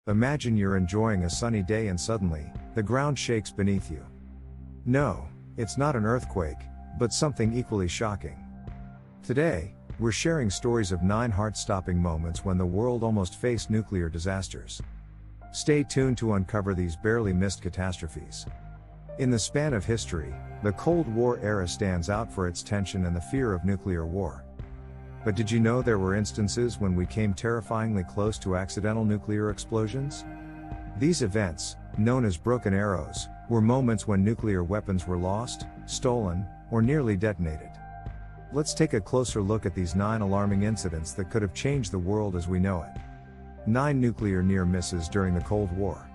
Imagine you're enjoying a sunny day and suddenly, the ground shakes beneath you. No, it's not an earthquake, but something equally shocking. Today, we're sharing stories of 9 heart-stopping moments when the world almost faced nuclear disasters. Stay tuned to uncover these barely missed catastrophes. In the span of history, the Cold War era stands out for its tension and the fear of nuclear war. But did you know there were instances when we came terrifyingly close to accidental nuclear explosions? These events, known as broken arrows, were moments when nuclear weapons were lost, stolen, or nearly detonated. Let's take a closer look at these 9 alarming incidents that could have changed the world as we know it. 9 nuclear near misses during the Cold War.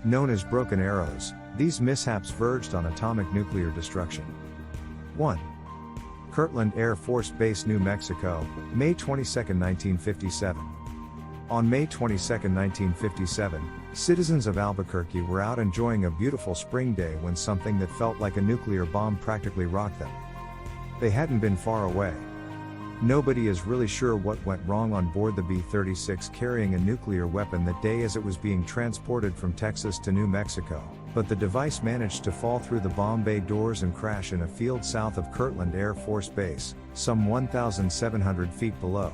Known as broken arrows, these mishaps verged on atomic nuclear destruction. 1. Kirtland Air Force Base, New Mexico, May 22, 1957. On May 22, 1957, citizens of Albuquerque were out enjoying a beautiful spring day when something that felt like a nuclear bomb practically rocked them. They hadn't been far away. Nobody is really sure what went wrong on board the B-36 carrying a nuclear weapon that day as it was being transported from Texas to New Mexico, but the device managed to fall through the bomb bay doors and crash in a field south of Kirtland Air Force Base, some 1,700 feet below.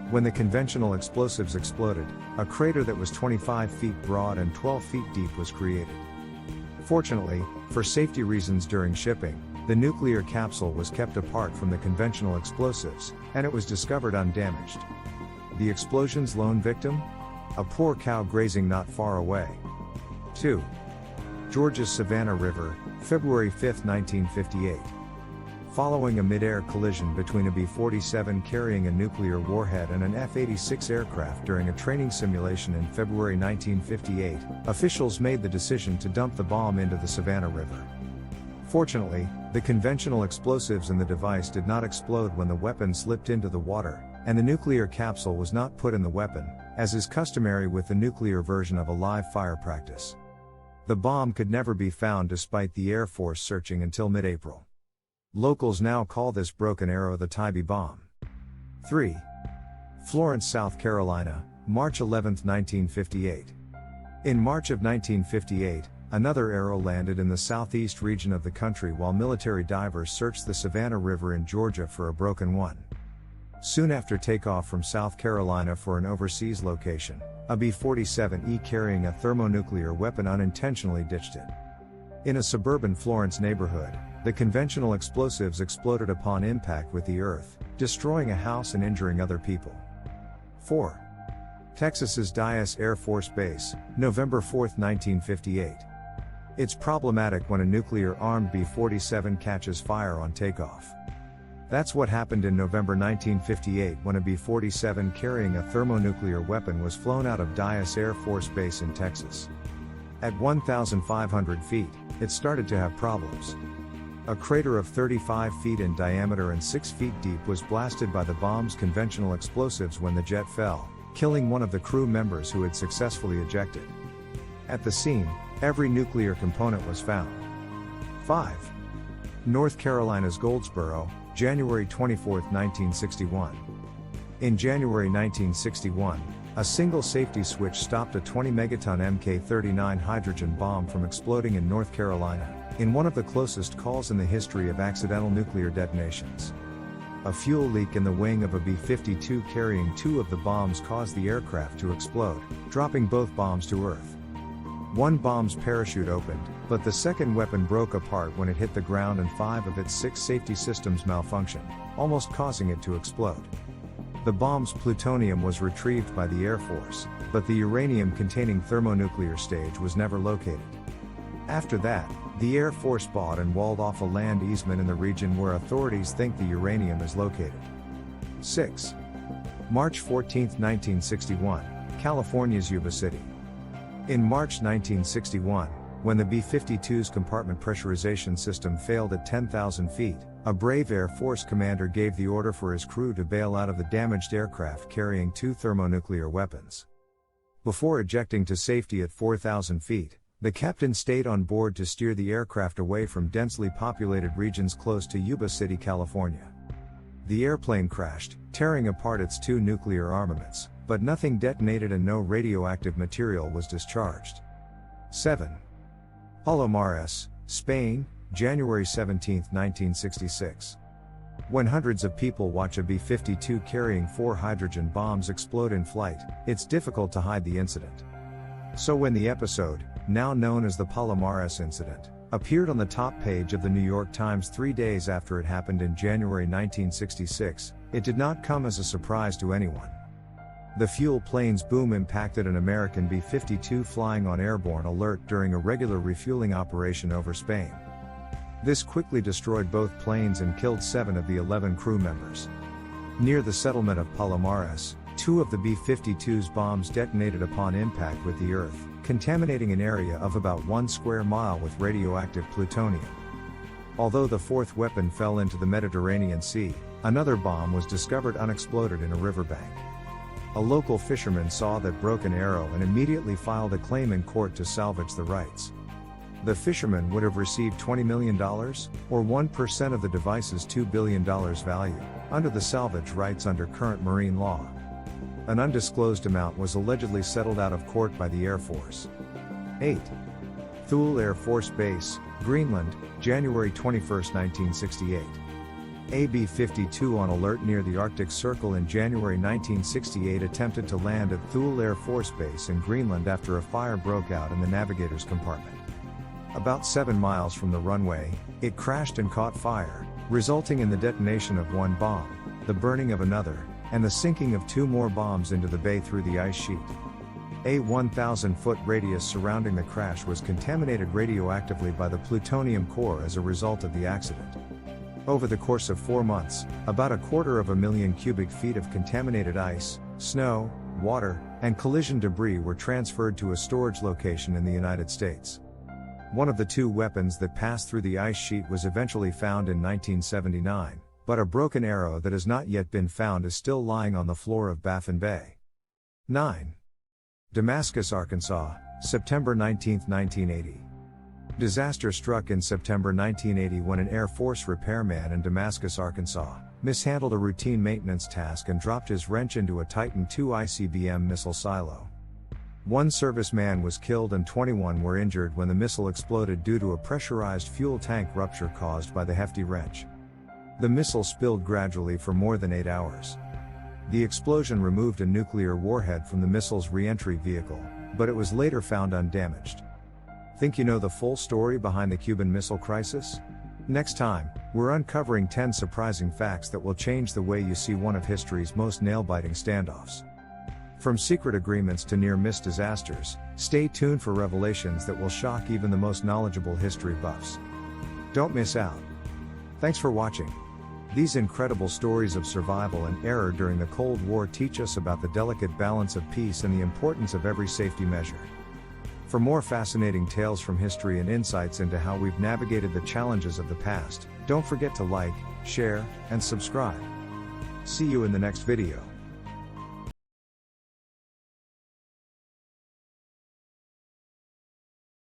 When the conventional explosives exploded, a crater that was 25 feet broad and 12 feet deep was created. Fortunately, for safety reasons during shipping, the nuclear capsule was kept apart from the conventional explosives, and it was discovered undamaged. The explosion's lone victim? A poor cow grazing not far away. 2. Georgia's Savannah River, February 5, 1958. Following a mid-air collision between a B-47 carrying a nuclear warhead and an F-86 aircraft during a training simulation in February 1958, officials made the decision to dump the bomb into the Savannah River. Fortunately, the conventional explosives in the device did not explode when the weapon slipped into the water, and the nuclear capsule was not put in the weapon, as is customary with the nuclear version of a live fire practice. The bomb could never be found despite the Air Force searching until mid-April. Locals now call this broken arrow the Tybee bomb. 3. Florence, South Carolina, March 11, 1958. In March of 1958, another arrow landed in the southeast region of the country while military divers searched the Savannah River in Georgia for a broken one. Soon after takeoff from South Carolina for an overseas location, a B-47E carrying a thermonuclear weapon unintentionally ditched it. In a suburban Florence neighborhood, the conventional explosives exploded upon impact with the earth, destroying a house and injuring other people. 4. Texas's Dyess Air Force Base, November 4, 1958. It's problematic when a nuclear-armed B-47 catches fire on takeoff. That's what happened in November 1958 when a B-47 carrying a thermonuclear weapon was flown out of Dyess Air Force Base in Texas. At 1,500 feet, it started to have problems. A crater of 35 feet in diameter and 6 feet deep was blasted by the bomb's conventional explosives when the jet fell, killing one of the crew members who had successfully ejected. At the scene, every nuclear component was found. 5. North Carolina's Goldsboro, January 24, 1961. In January 1961, a single safety switch stopped a 20-megaton Mk-39 hydrogen bomb from exploding in North Carolina, in one of the closest calls in the history of accidental nuclear detonations. A fuel leak in the wing of a B-52 carrying 2 of the bombs caused the aircraft to explode, dropping both bombs to Earth. One bomb's parachute opened, but the second weapon broke apart when it hit the ground and 5 of its 6 safety systems malfunctioned, almost causing it to explode. The bomb's plutonium was retrieved by the Air Force, but the uranium-containing thermonuclear stage was never located. After that, the Air Force bought and walled off a land easement in the region where authorities think the uranium is located. 6. March 14, 1961, California's Yuba City. In March 1961, when the B-52's compartment pressurization system failed at 10,000 feet, a brave Air Force commander gave the order for his crew to bail out of the damaged aircraft carrying 2 thermonuclear weapons. Before ejecting to safety at 4,000 feet, the captain stayed on board to steer the aircraft away from densely populated regions close to Yuba City, California. The airplane crashed, tearing apart its 2 nuclear armaments, but nothing detonated and no radioactive material was discharged. 7. Palomares, Spain, January 17, 1966. When hundreds of people watch a B-52 carrying 4 hydrogen bombs explode in flight, it's difficult to hide the incident. So when the episode, now known as the Palomares incident, appeared on the top page of the New York Times 3 days after it happened in January 1966, it did not come as a surprise to anyone. The fuel plane's boom impacted an American B-52 flying on airborne alert during a regular refueling operation over Spain. This quickly destroyed both planes and killed 7 of the 11 crew members. Near the settlement of Palomares, 2 of the B-52's bombs detonated upon impact with the Earth, contaminating an area of about 1 square mile with radioactive plutonium. Although the 4th weapon fell into the Mediterranean Sea, another bomb was discovered unexploded in a riverbank. A local fisherman saw that broken arrow and immediately filed a claim in court to salvage the rights. The fisherman would have received $20 million, or 1% of the device's $2 billion value, under the salvage rights under current marine law. An undisclosed amount was allegedly settled out of court by the Air Force. 8. Thule Air Force Base, Greenland, January 21, 1968. A B-52 on alert near the Arctic Circle in January 1968 attempted to land at Thule Air Force Base in Greenland after a fire broke out in the navigator's compartment. About 7 miles from the runway, it crashed and caught fire, resulting in the detonation of 1 bomb, the burning of another, and the sinking of 2 more bombs into the bay through the ice sheet. A 1,000-foot radius surrounding the crash was contaminated radioactively by the plutonium core as a result of the accident. Over the course of 4 months, about 250,000 cubic feet of contaminated ice, snow, water, and collision debris were transferred to a storage location in the United States. One of the 2 weapons that passed through the ice sheet was eventually found in 1979, but a broken arrow that has not yet been found is still lying on the floor of Baffin Bay. 9. Damascus, Arkansas, September 19, 1980. Disaster struck in September 1980 when an Air Force repairman in Damascus, Arkansas, mishandled a routine maintenance task and dropped his wrench into a Titan II ICBM missile silo. 1 serviceman was killed and 21 were injured when the missile exploded due to a pressurized fuel tank rupture caused by the hefty wrench. The missile spilled gradually for more than 8 hours. The explosion removed a nuclear warhead from the missile's re-entry vehicle, but it was later found undamaged. Think you know the full story behind the Cuban Missile Crisis? Next time, we're uncovering 10 surprising facts that will change the way you see one of history's most nail-biting standoffs. From secret agreements to near-miss disasters, stay tuned for revelations that will shock even the most knowledgeable history buffs. Don't miss out. Thanks for watching. These incredible stories of survival and error during the Cold War teach us about the delicate balance of peace and the importance of every safety measure. For more fascinating tales from history and insights into how we've navigated the challenges of the past, don't forget to like, share, and subscribe. See you in the next video.